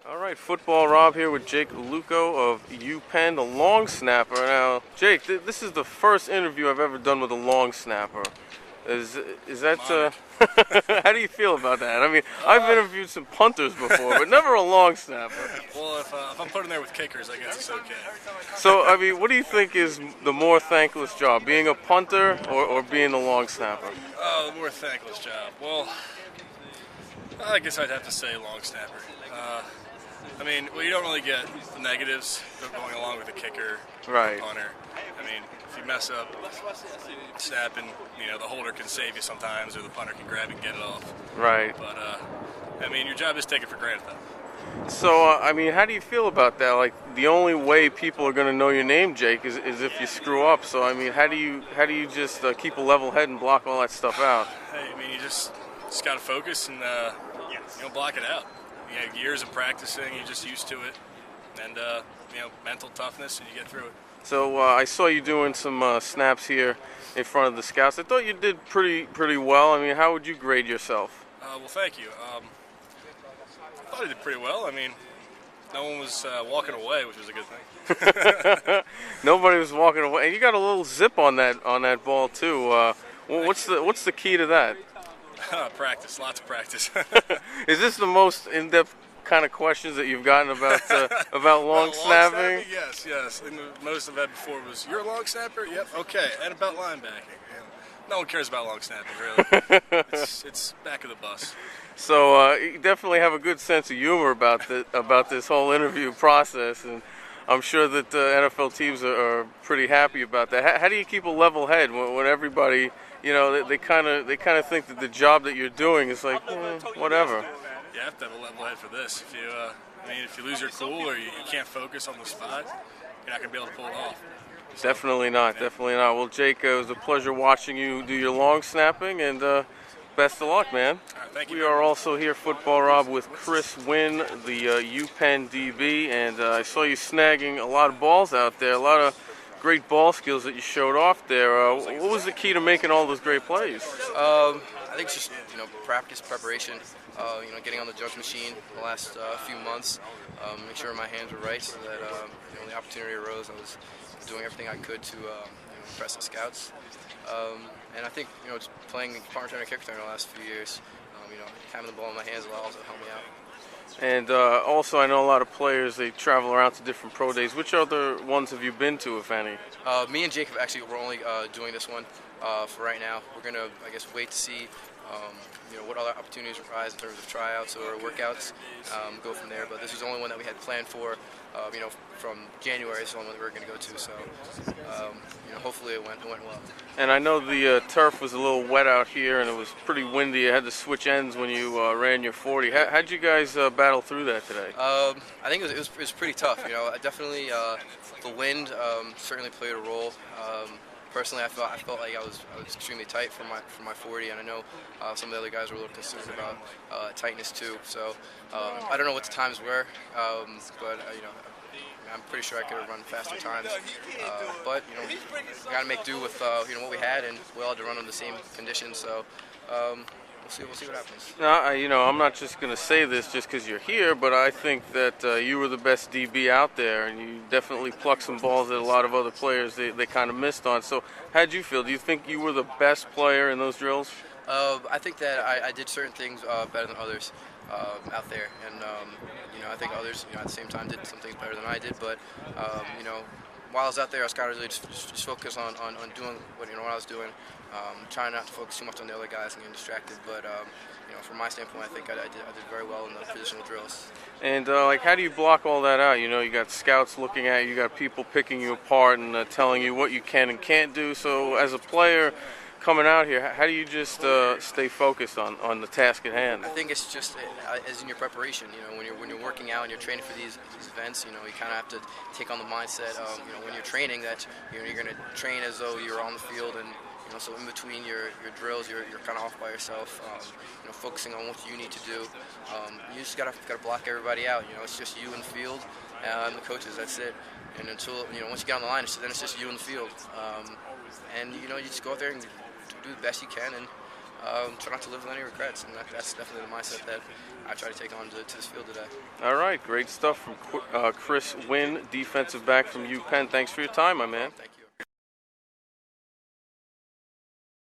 All right, Football Rob here with Jake Lewko of U Penn, the long snapper. Now, Jake, this is the first interview I've ever done with a long snapper. Is that how do you feel about that? I mean, I've interviewed some punters before, but never a long snapper. Well, if I'm put in there with kickers, I guess it's okay. So, I mean, what do you think is the more thankless job, being a punter or being a long snapper? Oh, the more thankless job. Well, I guess I'd have to say long snapper. I mean, you don't really get the negatives going along with a kicker, Right. punter. I mean, if you mess up snapping, the holder can save you sometimes, or the punter can grab it and get it off. Right. But I mean, your job is taken for granted, though. So, I mean, how do you feel about that? Like, the only way people are going to know your name, Jake, is if you screw up. So, I mean, how do you just keep a level head and block all that stuff out? Hey, I mean, you just got to focus and block it out. Years of practicing, you're just used to it, and mental toughness, and you get through it. So I saw you doing some snaps here in front of the scouts. I thought you did pretty well. I mean, how would you grade yourself? Well, thank you. I thought I did pretty well. I mean, no one was walking away, which was a good thing. Nobody was walking away, and you got a little zip on that ball too. What's the key to that? Practice, lots of practice. Is this the most in-depth kind of questions that you've gotten about long snapping? Yes. And the most I've had before was, "You're a long snapper?" Yep. Okay. And about linebacking. No one cares about long snapping, really. it's back of the bus. So you definitely have a good sense of humor about this whole interview process, and I'm sure that NFL teams are pretty happy about that. How do you keep a level head when everybody, they kind of think that the job that you're doing is like whatever? You have to have a level head for this. If you lose your cool or you can't focus on the spot, you're not going to be able to pull it off. So, Definitely not. Well, Jake, it was a pleasure watching you do your long snapping, and best of luck, man. All right, thank you. We are also here, Football Rob, with Wynn, the U Penn DB, and I saw you snagging a lot of balls out there, a lot of great ball skills that you showed off there. What was the key to making all those great plays? I think it's just practice, preparation. Getting on the judge machine the last few months, make sure my hands were right, so that when the opportunity arose, I was doing everything I could to impress the scouts. And I think just playing punt returner, kick returner the last few years, having the ball in my hands will also help me out. And also, I know a lot of players, they travel around to different pro days. Which other ones have you been to, if any? Me and Jacob we're only doing this one for right now. We're going to, wait to see what other opportunities arise in terms of tryouts or workouts, go from there. But this was the only one that we had planned for, from January. It's the only one that we were going to go to. So, hopefully it went well. And I know the turf was a little wet out here, and it was pretty windy. You had to switch ends when you ran your 40. How'd you guys battle through that today? I think it was pretty tough. Definitely the wind certainly played a role. Personally, I felt like I was extremely tight for my 40, and I know some of the other guys were a little concerned about tightness too. So I don't know what the times were, but I'm pretty sure I could have run faster times. But we got to make do with what we had, and we all had to run in the same conditions. So. We'll see what happens. Now, I'm not just going to say this just because you're here, but I think that you were the best DB out there, and you definitely plucked some balls that a lot of other players they kind of missed on. So how'd you feel? Do you think you were the best player in those drills? I think that I did certain things better than others out there, and I think others at the same time did some things better than I did. But while I was out there, I was kind of really just focus on doing what I was doing. Trying not to focus too much on the other guys and getting distracted, but from my standpoint, I think I did very well in the positional drills. And how do you block all that out? You got scouts looking at you, you got people picking you apart and telling you what you can and can't do. So as a player coming out here, how do you just stay focused on the task at hand? I think it's just as in your preparation. When you're working out and you're training for these events, you kind of have to take on the mindset of when you're training that you're going to train as though you're on the field, and so in between your drills, you're kind of off by yourself, focusing on what you need to do. You just gotta block everybody out. It's just you in the field and the coaches. That's it. And until once you get on the line, then it's just you in the field. And you just go out there and do the best you can, and try not to live with any regrets, and that's definitely the mindset that I try to take on to this field today. All right, great stuff from Chris Wynn, defensive back from U Penn. Thanks for your time, my man. Thank you.